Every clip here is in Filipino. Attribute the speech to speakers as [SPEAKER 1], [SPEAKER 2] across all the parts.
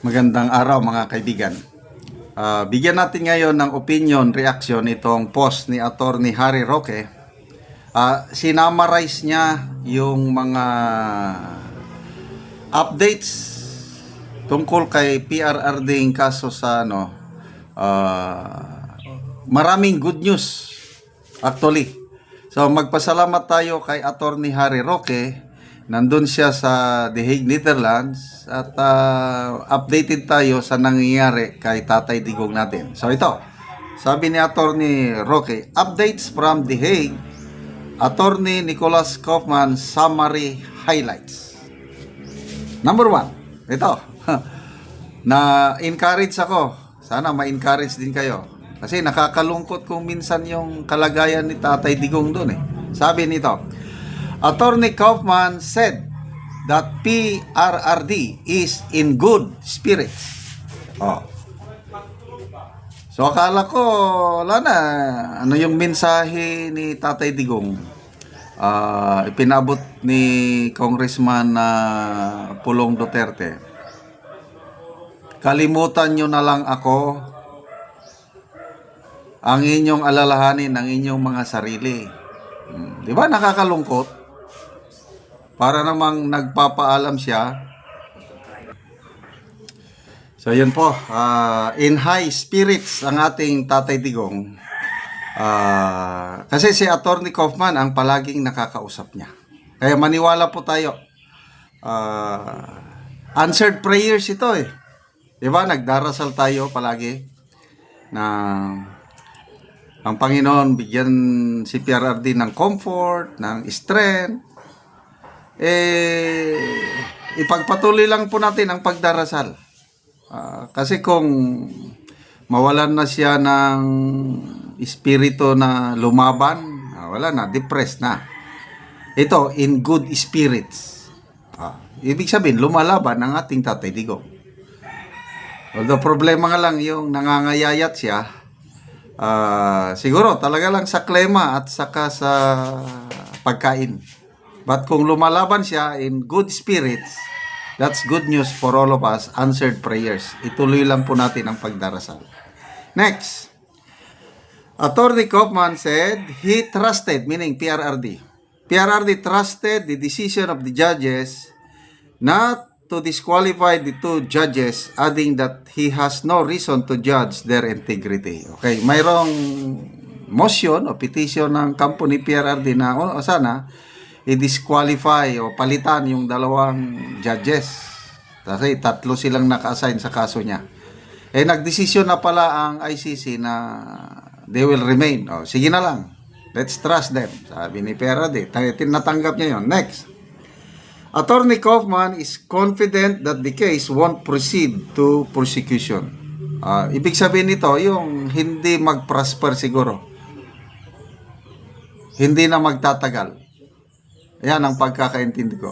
[SPEAKER 1] Magandang araw mga kaibigan. Bigyan natin ngayon ng opinion, reaction itong post ni Attorney Harry Roque. Sinamarize niya yung mga updates tungkol kay PRRD ng kaso sa maraming good news actually. So magpasalamat tayo kay Attorney Harry Roque. Nandun siya sa The Hague, Netherlands at updated tayo sa nangyayari kay Tatay Digong natin. So ito, sabi ni Attorney Roque, updates from The Hague, Attorney Nicholas Kaufman summary highlights. Number 1, ito, na-encourage ako. Sana ma-encourage din kayo. Kasi nakakalungkot kung minsan yung kalagayan ni Tatay Digong doon eh. Sabi nito, Attorney Kaufman said that PRRD is in good spirits. So akala ko, wala na, ano yung mensahe ni Tatay Digong? Ipinabot ni Congressman Pulong Duterte. Kalimutan nyo na lang ako, ang inyong alalahanin, ang inyong mga sarili. Di ba nakakalungkot? Para namang nagpapaalam siya. So yun po, in high spirits ang ating Tatay Digong. Kasi si Attorney Kaufman ang palaging nakakausap niya. Kaya maniwala po tayo. Answered prayers ito eh. Diba? Nagdarasal tayo palagi na ang Panginoon bigyan si PRRD ng comfort, ng strength. Ipagpatuloy lang po natin ang pagdarasal. Kasi kung mawalan na siya ng espiritu na lumaban, wala na, depressed na. Ito, in good spirits. Ibig sabihin, lumalaban ang ating Tatay Digong. Although problema nga lang yung nangangayayat siya, siguro talaga lang sa klema at saka sa pagkain. But kung lumalaban siya in good spirits, that's good news for all of us, answered prayers. Ituloy lang po natin ang pagdarasal. Next, Attorney Kaufman said he trusted, meaning PRRD. PRRD trusted the decision of the judges not to disqualify the two judges, adding that he has no reason to judge their integrity. Okay, mayroong motion o petition ng kampo ni PRRD na sana i-disqualify o palitan yung dalawang judges. Kasi 3 silang naka-assign sa kaso niya. Nagdesisyon na pala ang ICC na they will remain. Sige na lang. Let's trust them. Sabi ni PRRD. Natanggap niya yun. Next. Attorney Kaufman is confident that the case won't proceed to prosecution. Ibig sabihin nito, yung hindi mag-prosper siguro. Hindi na magtatagal. Yan ang pagkakaintindi ko.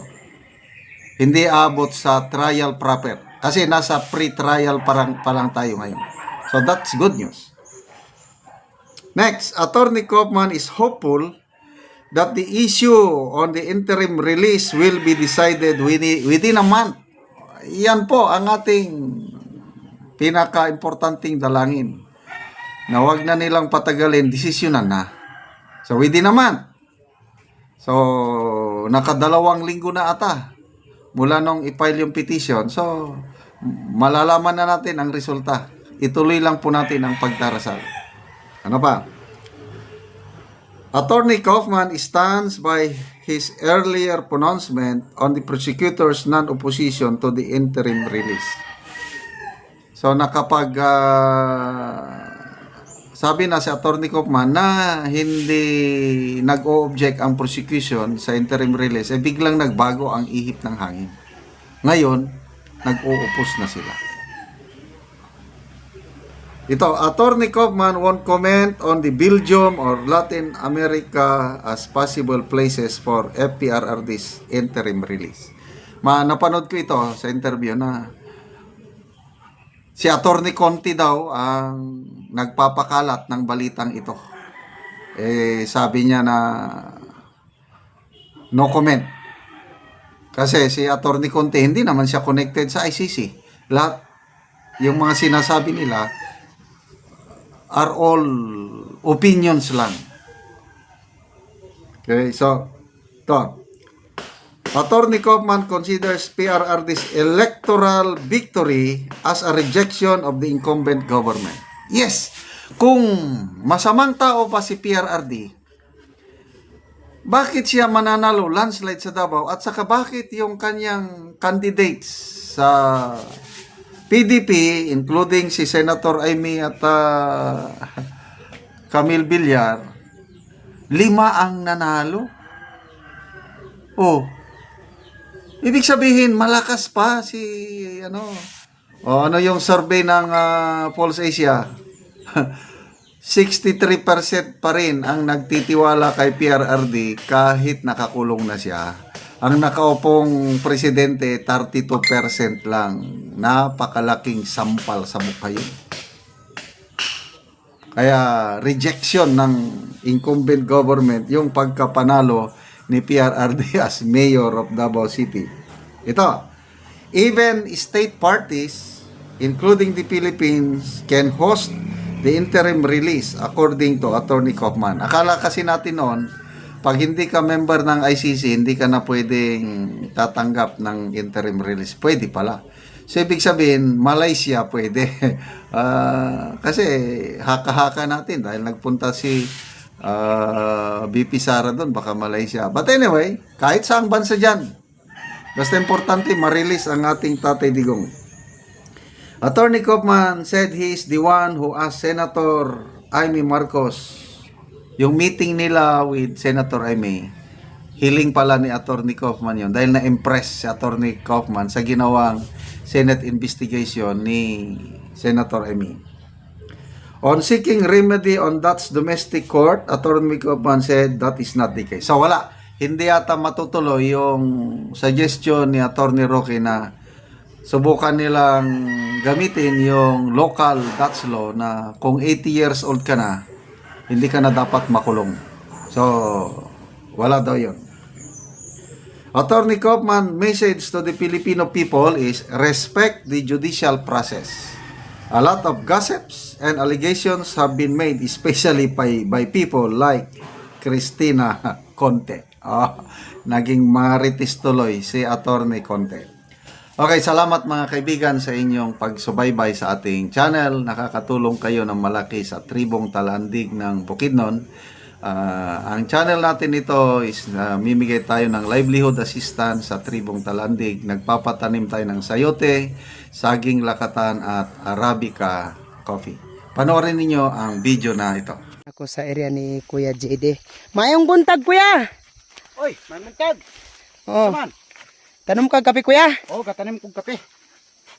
[SPEAKER 1] Hindi abot sa trial proper. Kasi nasa pre-trial pa lang tayo ngayon. So that's good news. Next, Attorney Kaufman is hopeful that the issue on the interim release will be decided within a month. Yan po ang ating pinaka-importanting dalangin. Na wag na nilang patagalin, desisyonan na. So within a month. So, nakadalawang linggo na ata mula nung i-file yung petition. So, malalaman na natin ang resulta. Ituloy lang po natin ang pagdarasal. Ano pa? Attorney Kaufman stands by his earlier pronouncement on the prosecutor's non-opposition to the interim release. So, sabi na si Attorney Kaufman na hindi nag-o-object ang prosecution sa interim release, biglang nagbago ang ihip ng hangin. Ngayon, nag-o-oppose na sila. Ito, Attorney Kaufman won't comment on the Belgium or Latin America as possible places for FPRRD's interim release. Napanood ko ito sa interview na si Attorney Conti daw ang nagpapakalat ng balitang ito. Sabi niya na no comment. Kasi si Attorney Conti, hindi naman siya connected sa ICC. Lahat yung mga sinasabi nila are all opinions lang. Okay, so to. Attorney Kaufman considers PRRD's electoral victory as a rejection of the incumbent government. Yes, kung masamang tao pa si PRRD, bakit siya mananalo landslide sa Davao at saka bakit yung kanyang candidates sa PDP, including si Senator Amy at Camille Villar, 5 ang nanalo? Oh, ibig sabihin, malakas pa si, ano yung survey ng Pulse Asia? 63% pa rin ang nagtitiwala kay PRRD kahit nakakulong na siya. Ang nakaupong presidente, 32% lang. Napakalaking sampal sa mukha yun. Kaya, rejection ng incumbent government yung pagkapanalo ni PRRD as mayor of Davao City. Ito, even state parties, including the Philippines, can host the interim release according to Attorney Kaufman. Akala kasi natin noon, pag hindi ka member ng ICC, hindi ka na pwedeng tatanggap ng interim release. Pwede pala. So, ibig sabihin, Malaysia pwede. Kasi haka-haka natin dahil nagpunta si BP Sara doon, baka Malaysia. But anyway, kahit saang bansa dyan, basta importante, ma-release ang ating Tatay Digong. Attorney Kaufman said he is the one who asked Senator Amy Marcos, yung meeting nila with Senator Amy, hiling pala ni Attorney Kaufman yun dahil na-impress si Attorney Kaufman sa ginawang Senate investigation ni Senator Amy. On seeking remedy on that domestic court, Attorney Kaufman said that is not the case. So wala, hindi yata matutuloy yung suggestion ni Attorney Roque na subukan nilang gamitin yung local Dutch law na kung 80 years old ka na, hindi ka na dapat makulong. So, wala daw yun. Attorney Kaufman message to the Filipino people is respect the judicial process. A lot of gossips and allegations have been made, especially by people like Cristina Conte. Naging marites tuloy si Attorney Conte. Okay, salamat mga kaibigan sa inyong pagsubaybay sa ating channel. Nakakatulong kayo ng malaki sa Tribong Talandig ng Bukidnon. Ang channel natin ito is mimigay tayo ng livelihood assistance sa Tribong Talandig. Nagpapatanim tayo ng sayote, saging lakatan at Arabica coffee. Panoorin ninyo ang video na ito.
[SPEAKER 2] Ako sa area ni Kuya JD. Mayong buntag, Kuya!
[SPEAKER 3] Oy, may muntag.
[SPEAKER 2] Oh.
[SPEAKER 3] Saman.
[SPEAKER 2] Tanom ka kape, Kuya?
[SPEAKER 3] Oh, katanim kong kape.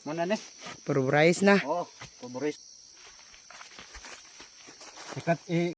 [SPEAKER 3] Muna ni.
[SPEAKER 2] Puro rice na.
[SPEAKER 3] Oh, paboris.